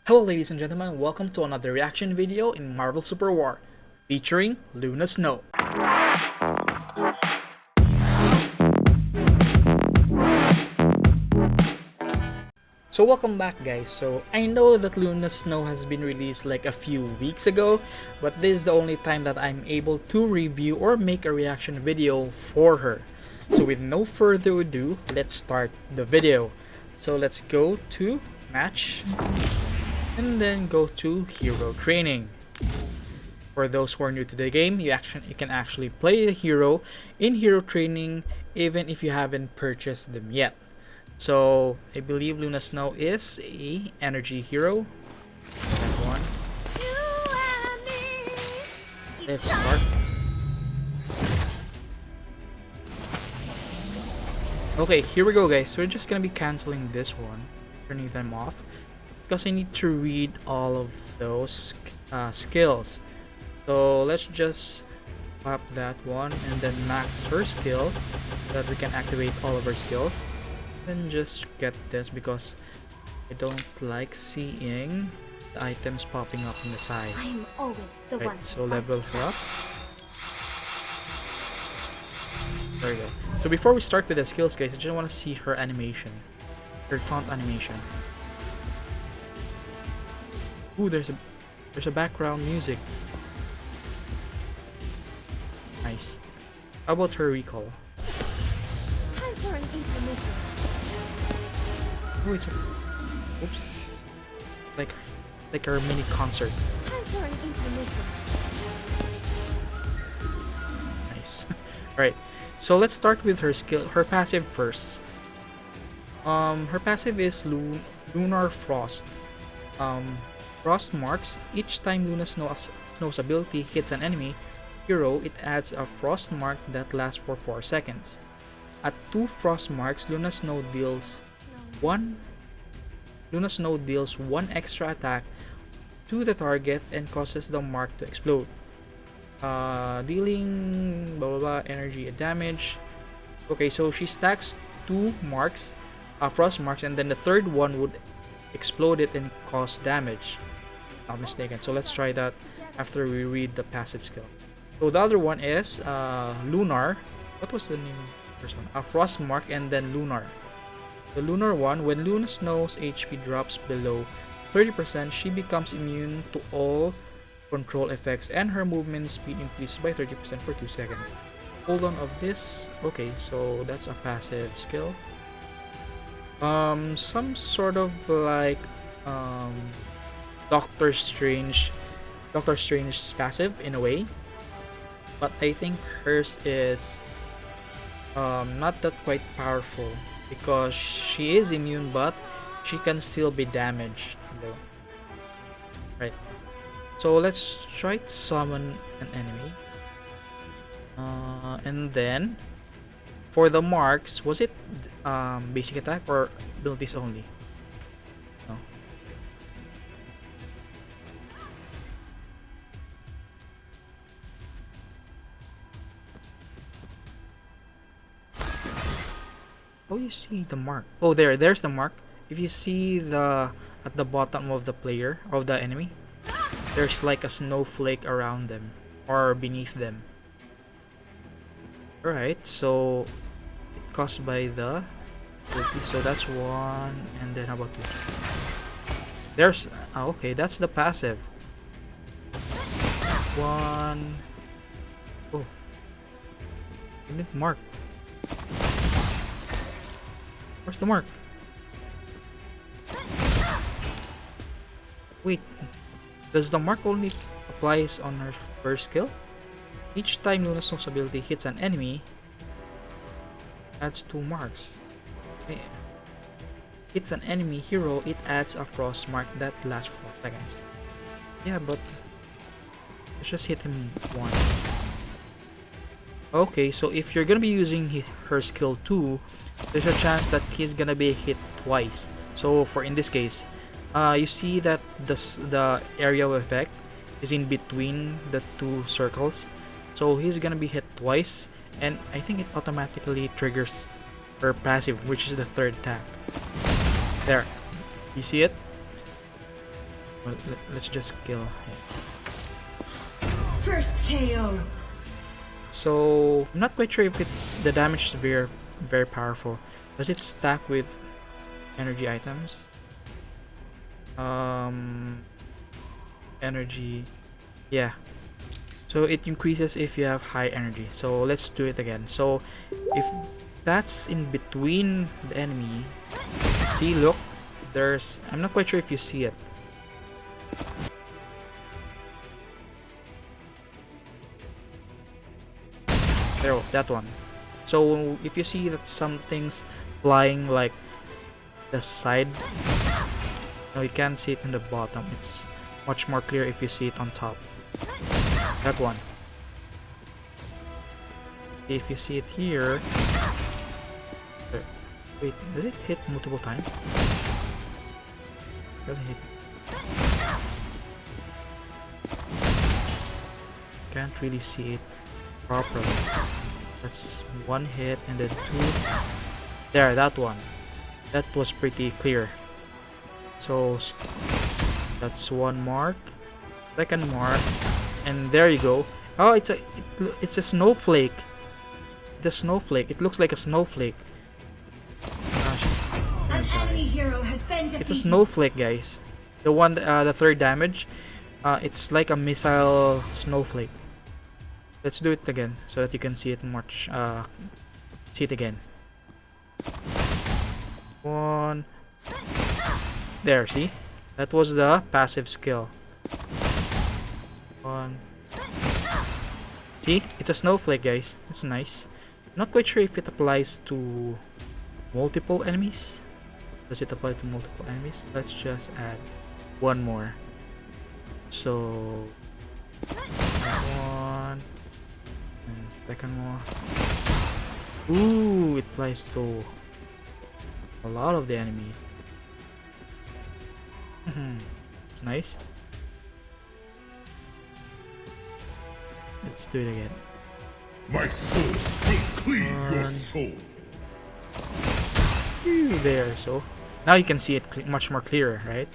Hello ladies and gentlemen, welcome to another reaction video in Marvel Super War, featuring Luna Snow. So welcome back guys. So I know that Luna Snow has been released like a few weeks ago, but this is the only time that I'm able to review or make a reaction video for her. So with no further ado, let's start the video. So let's go to match and then go to hero training. For those who are new to the game, you can actually play the hero in hero training even if you haven't purchased them yet. So I believe Luna Snow is a energy hero. That one. Let's start. Okay, here we go guys. We're just gonna be canceling this one, turning them off, because I need to read all of those skills. So let's just pop that one and then max her skill so that we can activate all of her skills. Then just get this because I don't like seeing the items popping up on the side. I'm always the one. So level her up. There we go. So before we start with the skills guys, I just want to see her animation. Her taunt animation. Ooh, there's a background music. Nice. How about her recall? Time for an intermission. Oh, it's a... Oops. Like her mini concert. Time for an intermission. Nice. Alright. So let's start with her skill, her passive first. Her passive is Lunar Frost. Frost marks. Each time Luna Snow's ability hits an enemy hero, it adds a frost mark that lasts for 4 seconds. At 2 frost marks, Luna Snow deals one extra attack to the target and causes the mark to explode. Dealing blah blah blah energy and damage. Okay, so she stacks 2 marks, frost marks, and then the third one would explode it and cause damage. Not mistaken. So let's try that after we read the passive skill. So the other one is Lunar. What was the name of the first one? Frost mark and then Lunar. The Lunar one, when Luna Snow's HP drops below 30%, she becomes immune to all control effects and her movement speed increases by 30% for 2 seconds. Hold on of this. Okay, so that's a passive skill. Some sort of like Doctor Strange passive in a way, but I think hers is not that quite powerful because she is immune but she can still be damaged though. Right, so let's try to summon an enemy, and then for the marks, was it basic attack or abilities only? No. Oh, you see the mark. Oh, there's the mark. If you see at the bottom of the player, of the enemy, there's like a snowflake around them or beneath them. Alright, so it caused by the ability, so that's 1, and then how about 2? There's okay, that's the passive. 1. Oh, I didn't mark. Where's the mark? Wait, does the mark only applies on her first skill? Each time Luna Snow's ability hits an enemy, adds 2 marks. Okay. Hits an enemy hero, it adds a frost mark that lasts for 4 seconds. Yeah, but let's just hit him once. Okay, so if you're gonna be using her skill 2, there's a chance that he's gonna be hit twice. So for in this case, you see that the area of effect is in between the 2 circles. So he's gonna be hit twice, and I think it automatically triggers her passive, which is the third attack. There, you see it? Well, let's just kill him. First KO. So I'm not quite sure if it's the damage is very powerful. Does it stack with energy items? Energy, yeah. So it increases if you have high energy. So let's do it again. So if that's in between the enemy, see, look, there's, I'm not quite sure if you see it. There, that one. So if you see that something's flying like the side, no, you can't see it in the bottom. It's much more clear if you see it on top. That one. If you see it here, wait, did it hit multiple times? Doesn't hit. Can't really see it properly. That's one hit and then two. There, that one. That was pretty clear. So that's one mark, second mark, and there you go. Oh, it's a snowflake. The snowflake. It looks like a snowflake. An enemy hero has been defeated. It's a snowflake, guys. The one, the third damage. It's like a missile snowflake. Let's do it again so that you can see it much. See it again. One. There, see? That was the passive skill. One. See? It's a snowflake, guys. It's nice. Not quite sure if it applies to multiple enemies. Does it apply to multiple enemies? Let's just add one more. So one and second one. Ooh, it applies to a lot of the enemies. It's nice. Let's do it again. My soul will cleave your soul. There, so now you can see it much more clearer, right?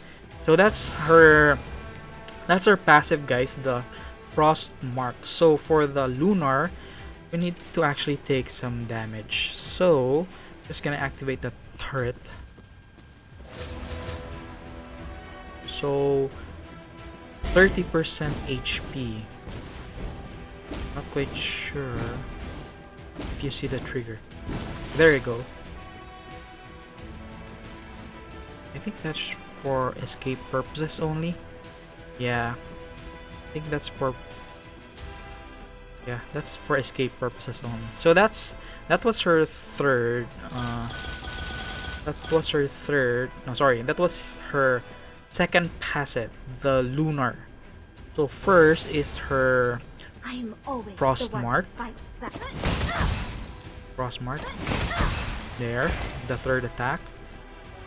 So that's her passive, guys, the frost mark. So for the lunar, we need to actually take some damage. So just gonna activate the turret. So 30% HP. Not quite sure if you see the trigger. There you go. I think that's for escape purposes only. Yeah, I think that's for escape purposes only. So that was her third. That was her third. No, sorry, that was her second passive, the lunar. So first is her I am always frost the one mark. to fight back. Frost mark. There, the third attack.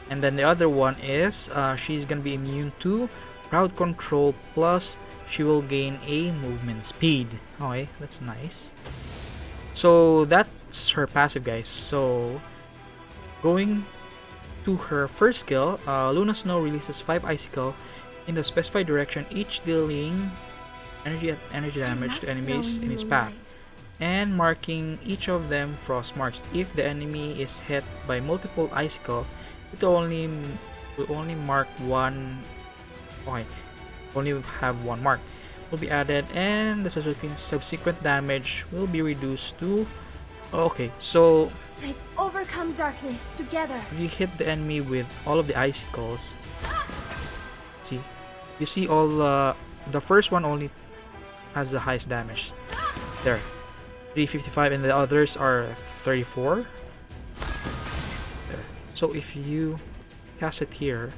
And then the other one is she's gonna be immune to crowd control, plus she will gain a movement speed. Okay, that's nice. So that's her passive, guys. So going to her first skill, Luna Snow releases 5 icicle in the specified direction, each dealing energy damage to enemies in its path, and marking each of them frost marks. If the enemy is hit by multiple icicle, it will only mark one. Okay, only have one mark will be added, and the subsequent damage will be reduced to. Okay, so Let's overcome darkness together. if you hit the enemy with all of the icicles, see, you see all the first one only has the highest damage. There, 355, and the others are 34. There. So if you cast it here,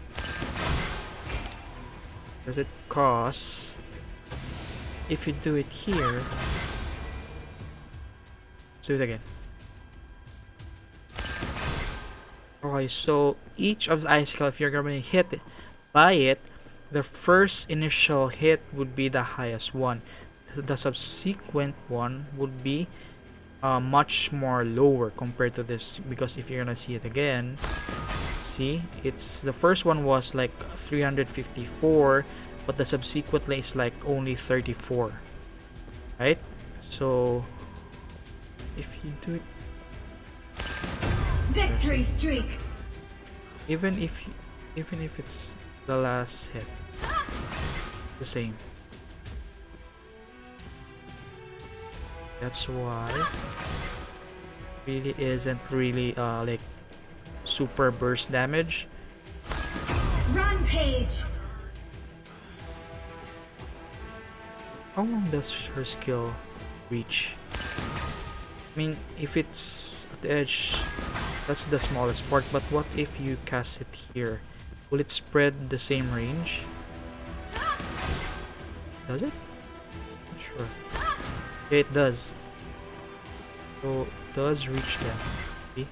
does it cost? If you do it here, let's do it again. Okay, so each of the icicle, if you're going to hit by it, the first initial hit would be the highest one. The subsequent one would be much more lower compared to this, because if you're gonna see it again, see, it's the first one was like 354, but the subsequently is like only 34, right? So if you do it, Victory streak. even if it's the last hit, the same. That's why really isn't really like super burst damage. Rampage. How long does her skill reach? I mean, if it's at the edge, that's the smallest part, but what if you cast it here? Will it spread the same range? Does it? Not sure. Yeah, it does. So it does reach them. See?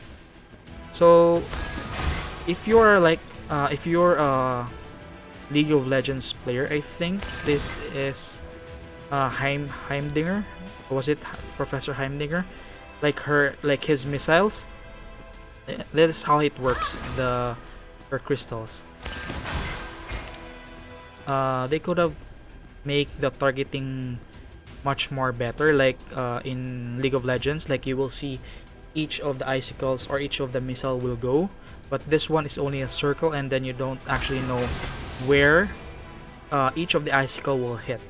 So if you're like if you're a League of Legends player, I think this is Heimdinger. Was it Professor Heimdinger? Like his missiles. That is how it works. Her crystals. They could have make the targeting much more better, like in League of Legends. Like you will see each of the icicles or each of the missile will go, but this one is only a circle, and then you don't actually know where each of the icicle will hit,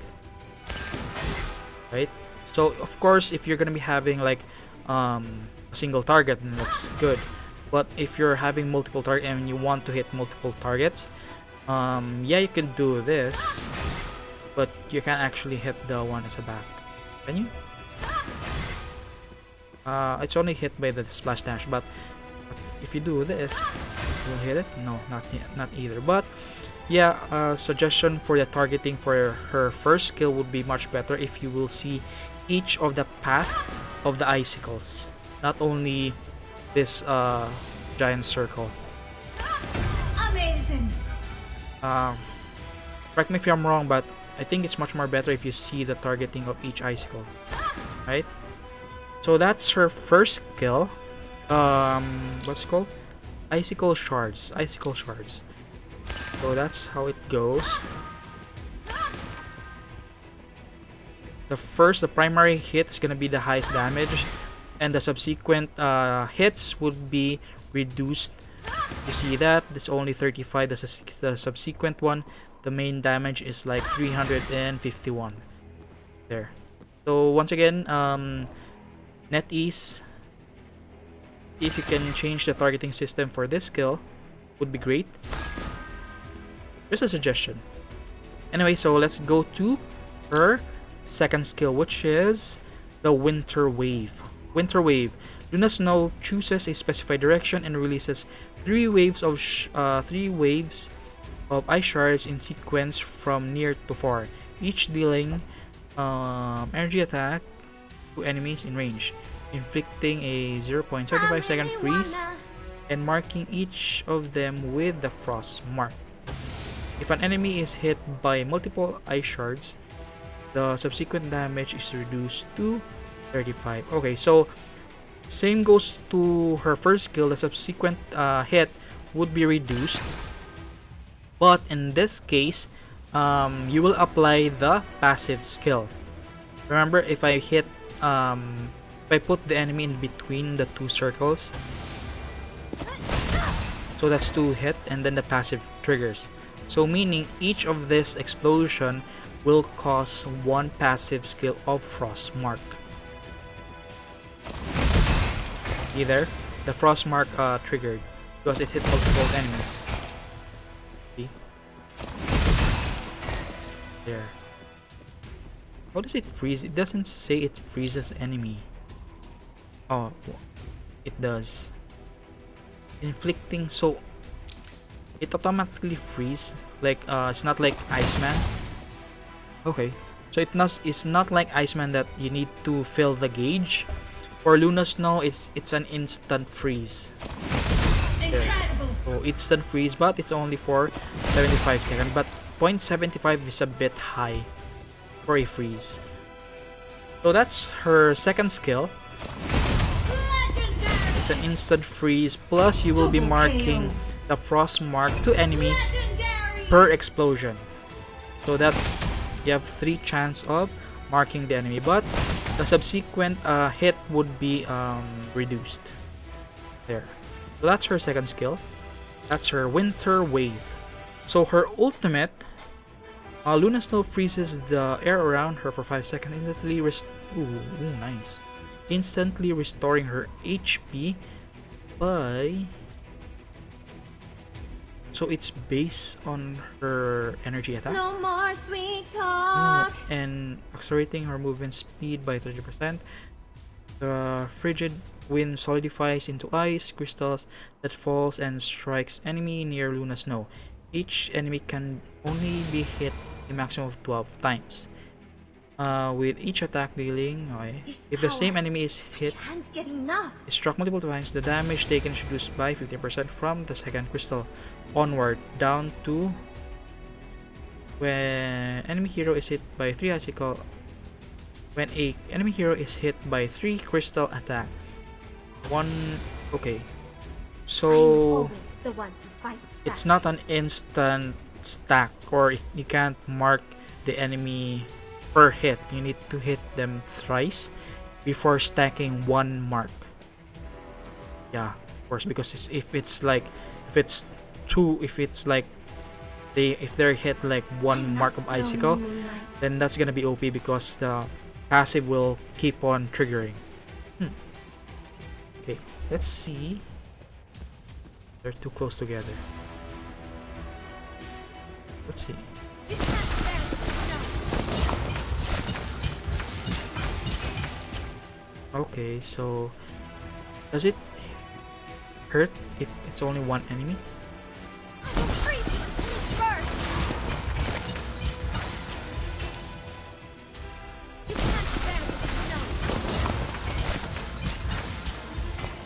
right? So of course, if you're gonna be having like a single target, then that's good. But if you're having multiple targets and you want to hit multiple targets, yeah, you can do this, but you can't actually hit the one as a back. Can you? It's only hit by the splash dash, but if you do this, you'll hit it? No, not either. But yeah, suggestion for the targeting for her first skill would be much better if you will see each of the path of the icicles, not only this giant circle. Amazing. Correct me if I'm wrong, but I think it's much more better if you see the targeting of each icicle, right? So that's her first skill. What's it called? Icicle shards. Icicle shards. So that's how it goes. The primary hit is gonna be the highest damage, and the subsequent hits would be reduced. You see that? It's only 35. The subsequent one, the main damage is like 351. There. So once again, NetEase, if you can change the targeting system for this skill, would be great. Just a suggestion. Anyway, so let's go to her second skill, which is the Winter Wave. Winter Wave. Luna Snow chooses a specified direction and releases three waves of ice shards in sequence from near to far, each dealing energy attack to enemies in range, inflicting a 0.75 second freeze and marking each of them with the frost mark. If an enemy is hit by multiple ice shards, the subsequent damage is reduced to 35. Okay, so same goes to her first skill. The subsequent hit would be reduced, but in this case, you will apply the passive skill. Remember, if I put the enemy in between the two circles, so that's 2 hit, and then the passive triggers. So meaning each of this explosion will cause 1 passive skill of Frost Mark. Either the Frost Mark triggered because it hit multiple enemies. See? There. How does it freeze? It doesn't say it freezes enemy. Oh, it does. Inflicting, so it automatically freeze. Like it's not like Iceman. Okay, so it's not like Iceman that you need to fill the gauge. For Luna Snow, it's an instant freeze. Incredible. So instant freeze, but it's only for 75 seconds. But 0.75 is a bit high for a freeze. So that's her second skill. Legendary. It's an instant freeze, plus you will be marking the frost mark to enemies Legendary. per explosion. So that's, you have 3 chance of marking the enemy, but the subsequent hit would be reduced. There. So that's her second skill. That's her Winter Wave. So her ultimate, Luna Snow freezes the air around her for 5 seconds, instantly nice. Instantly restoring her HP by, so it's based on her energy attack. No more sweet talk. And accelerating her movement speed by 30%. The frigid wind solidifies into ice crystals that falls and strikes enemy near Luna Snow. Each enemy can only be hit a maximum of 12 times. With each attack dealing, okay. If the same enemy is hit, Can't get enough. is struck multiple times, the damage taken is reduced by 50% from the second crystal onward, down to when enemy hero is hit by 3 icicle. When a enemy hero is hit by 3 crystal attack. Okay. So Always the one to fight it's back. not an instant stack, or you can't mark the enemy per hit. You need to hit them thrice before stacking 1 mark. Yeah, of course, because if it's like if they're hit like 1 mark of icicle, then that's gonna be OP because the passive will keep on triggering. Okay, let's see. They're too close together. Let's see. Okay, so does it hurt if it's only 1 enemy?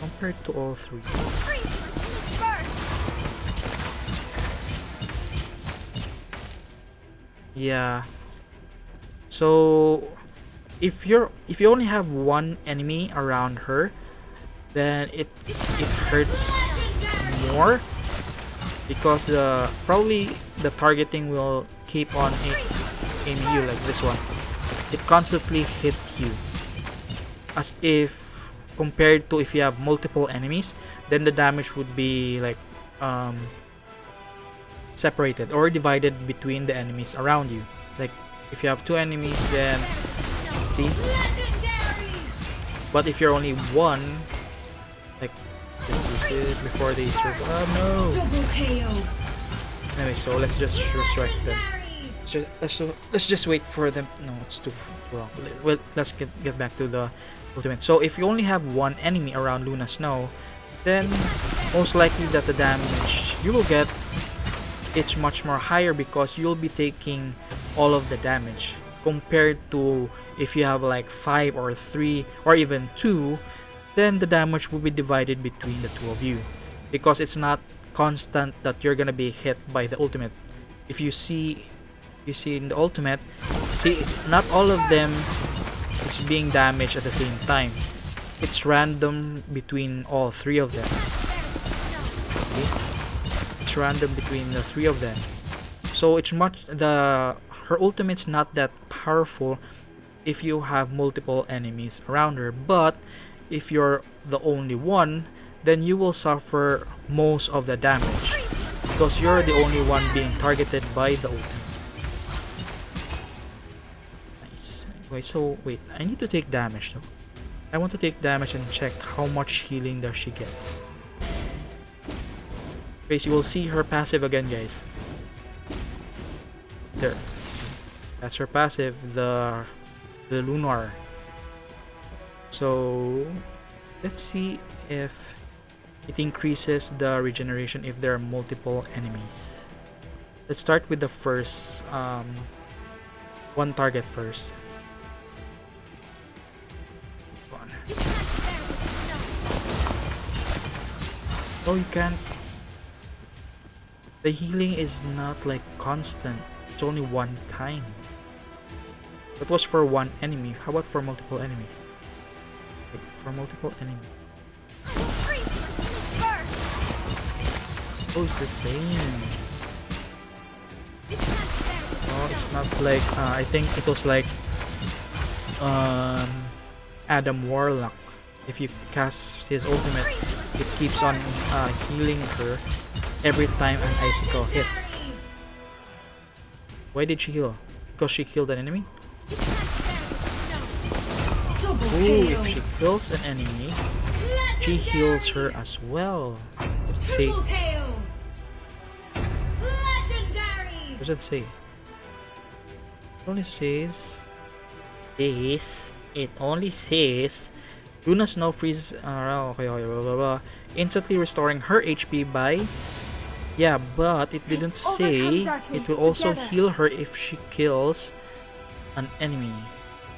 Compared to all 3. Yeah. So if you only have 1 enemy around her, then it hurts more because probably the targeting will keep on aiming you like this one. It constantly hits you, as if compared to if you have multiple enemies, then the damage would be like separated or divided between the enemies around you. Like if you have 2 enemies, then see. But if you're only 1, like just use it before they survive. Oh no! Double KO. Anyway, so let's just resurrect them. Let's just wait for them. No, it's too long. Well, let's get back to the ultimate. So if you only have 1 enemy around Luna Snow, then most likely that the damage you will get, it's much more higher because you'll be taking all of the damage, compared to if you have like 5 or 3 or even 2, then the damage will be divided between the 2 of you, because it's not constant that you're gonna be hit by the ultimate. If you see in the ultimate, see, not all of them is being damaged at the same time. It's random between all 3 of them. Okay? It's random between the 3 of them. So it's her ultimate's not that powerful if you have multiple enemies around her, but if you're the only one, then you will suffer most of the damage because you're the only one being targeted by the ultimate. Nice. Wait, so wait, I need to take damage though. I want to take damage and check how much healing does she get. Okay, you will see her passive again, guys. There. That's her passive, the Lunar. So let's see if it increases the regeneration if there are multiple enemies. Let's start with the first 1 target first. One. Oh, you can't. The healing is not like constant. It's only 1 time. That was for 1 enemy. How about for multiple enemies? Like, for multiple enemies. Oh, it's the same. Oh, it's not like I think it was like um Adam Warlock. If you cast his ultimate, it keeps on healing her every time an icicle hits. Why did she heal? Because she killed an enemy? Ooh, if she kills an enemy, she heals her as well. Let's see. What does it say? It only says it only says Luna Snow freezes okay, blah, blah, blah, instantly restoring her HP by, yeah, but it didn't say it will also heal her if she kills an enemy.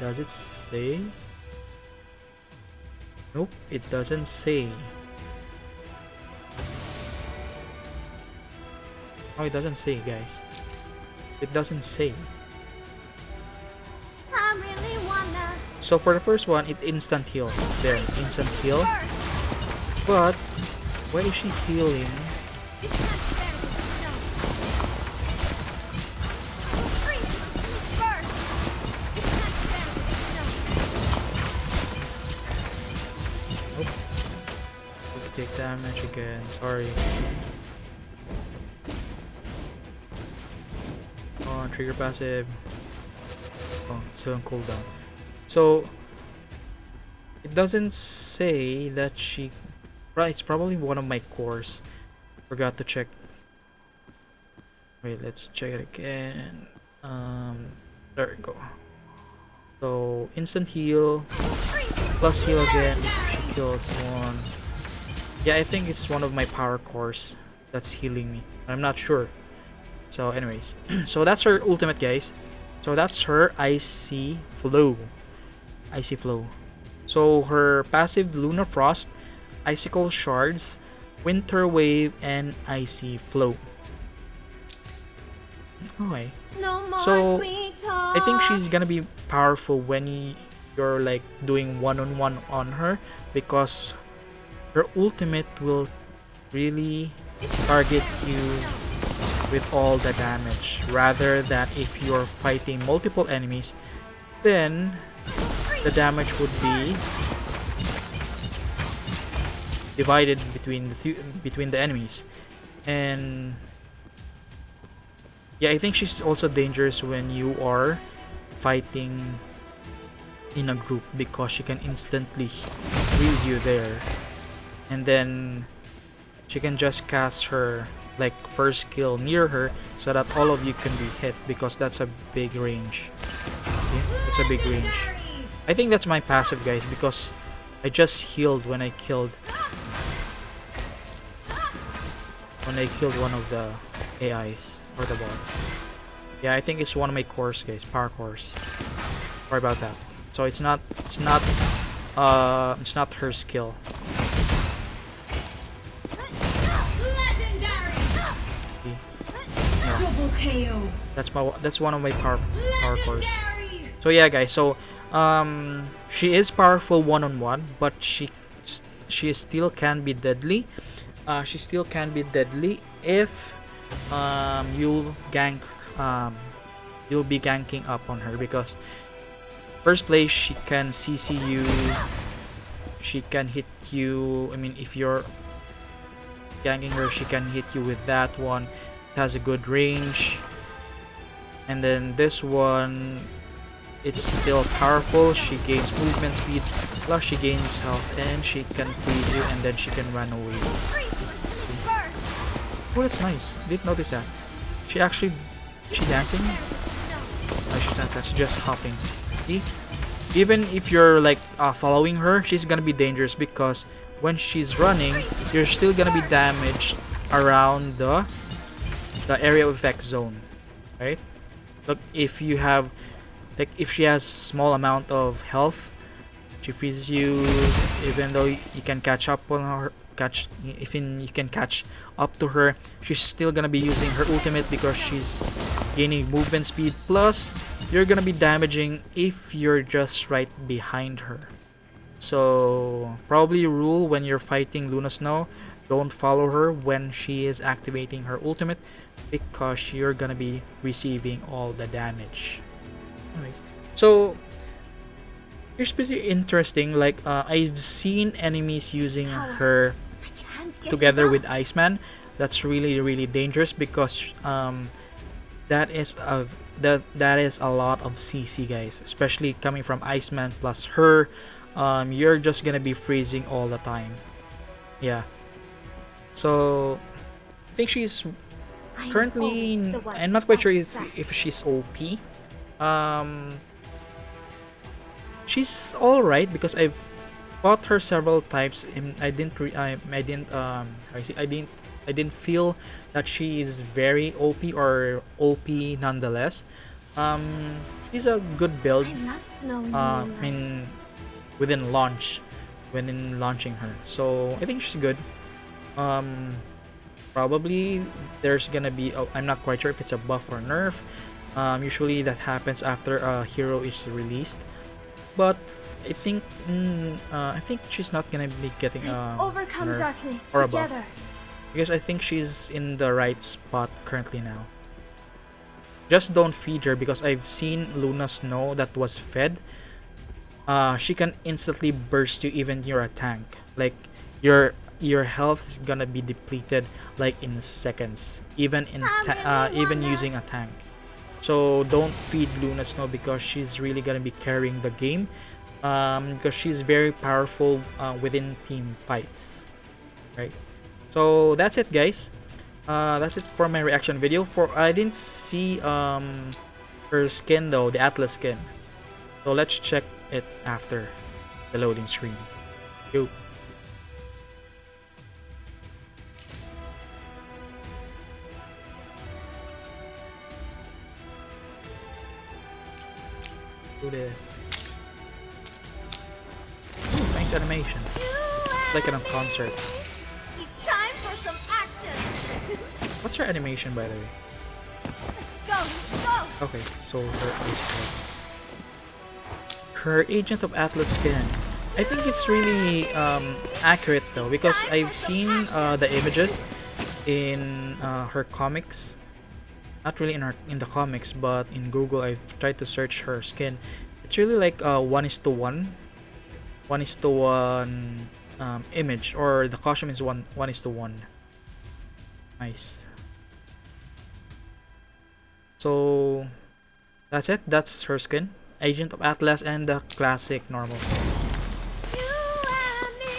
Does it say? Nope, it doesn't say. Oh, it doesn't say, guys. It doesn't say. I really wanna. So for the first one, it instant heal. There, instant heal. But why is she healing? Nope. Take damage again. Sorry. Oh, trigger passive. Oh, still on cooldown. So it doesn't say that she. Right, it's probably one of my cores. Forgot to check. Wait, let's check it again. There we go. So instant heal plus heal again if she kills one. Yeah, I think it's one of my power cores that's healing me. I'm not sure. So anyways, so that's her ultimate, guys. So that's her Icy Flow. Icy Flow. So her passive Lunar Frost, Icicle Shards, Winter Wave, and Icy Flow. Okay. No more So sweet I think talk. she's gonna be powerful when you're like doing one-on-one on her, because her ultimate will really target you with all the damage, rather than if you're fighting multiple enemies, then the damage would be divided between the enemies. And yeah, I think she's also dangerous when you are fighting in a group, because she can instantly freeze you there, and then she can just cast her like first kill near her so that all of you can be hit, because that's a big range. Okay? It's a big range. I think that's my passive, guys, because I just healed when I killed one of the AIs or the bots. Yeah, I think it's one of my cores, guys, power cores. Sorry about that. So it's not her skill. That's one of my power cores. So yeah, guys. So she is powerful one-on-one, but she still can be deadly. She still can be deadly if you'll be ganking up on her, because first place she can CC you, she can hit you. I mean, if you're ganking her, she can hit you with that one. It has a good range. And then this one, it's still powerful. She gains movement speed, plus she gains health, and she can freeze you, and then she can run away. Oh, that's nice. Didn't notice that. She dancing? No, she's not dancing, just hopping. See? Even if you're like following her, she's gonna be dangerous, because when she's running, you're still gonna be damaged around the area of effect zone, right? Look, if you have, like, if she has small amount of health, she freezes you. Even though you can catch up on her, you can catch up to her, she's still gonna be using her ultimate, because she's gaining movement speed, plus you're gonna be damaging if you're just right behind her. So probably rule when you're fighting Luna Snow, don't follow her when she is activating her ultimate, because you're gonna be receiving all the damage. Anyways, so here's pretty interesting. Like I've seen enemies using her I can't get together it with up. Iceman. That's really dangerous, because that is a lot of CC, guys, especially coming from Iceman plus her. You're just gonna be freezing all the time. Yeah, so I think she's I'm currently, always the one I'm not quite sure outside. if she's OP. She's all right, because I've fought her several times and I didn't I didn't feel that she is very OP or OP nonetheless. She's a good build. I love snow and I moonlight. mean, within launch, when in launching her, so I think she's good. Um, Probably there's gonna be I'm not quite sure if it's a buff or nerf. Usually that happens after a hero is released, but I think she's not gonna be getting Let's a overcome nerf darkness or a buff, together. because I think she's in the right spot currently now. Just don't feed her, because I've seen Luna Snow that was fed. She can instantly burst you even you're a tank. Like your health is gonna be depleted like in seconds, even even using a tank. So don't feed Luna Snow, because she's really gonna be carrying the game. Because she's very powerful within team fights, right? So that's it, guys. That's it for my reaction video. For I didn't see her skin though, the Atlas skin. So let's check it after the loading screen. Go. Do this. Ooh, nice animation. Like in a concert. It's time for some action. What's her animation, by the way? Go, go. Okay, so her ice skills. Her Agent of Atlas skin. I think it's really accurate though, because I've seen the images in her comics. Not really in the comics, but in Google I've tried to search her skin. It's really like 1:1, 1:1 image, or the costume is 1:1. Nice. So that's it. That's her skin, Agent of Atlas, and the classic normal skin. You and me.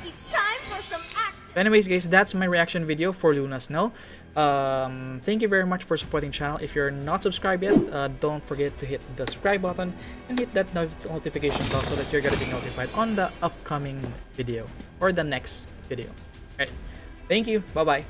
It's time for some action. Anyways, guys, that's my reaction video for Luna Snow. Thank you very much for supporting the channel. If you're not subscribed yet, don't forget to hit the subscribe button and hit that notification bell, so that you're gonna be notified on the upcoming video or the next video. Alright, thank you. Bye bye.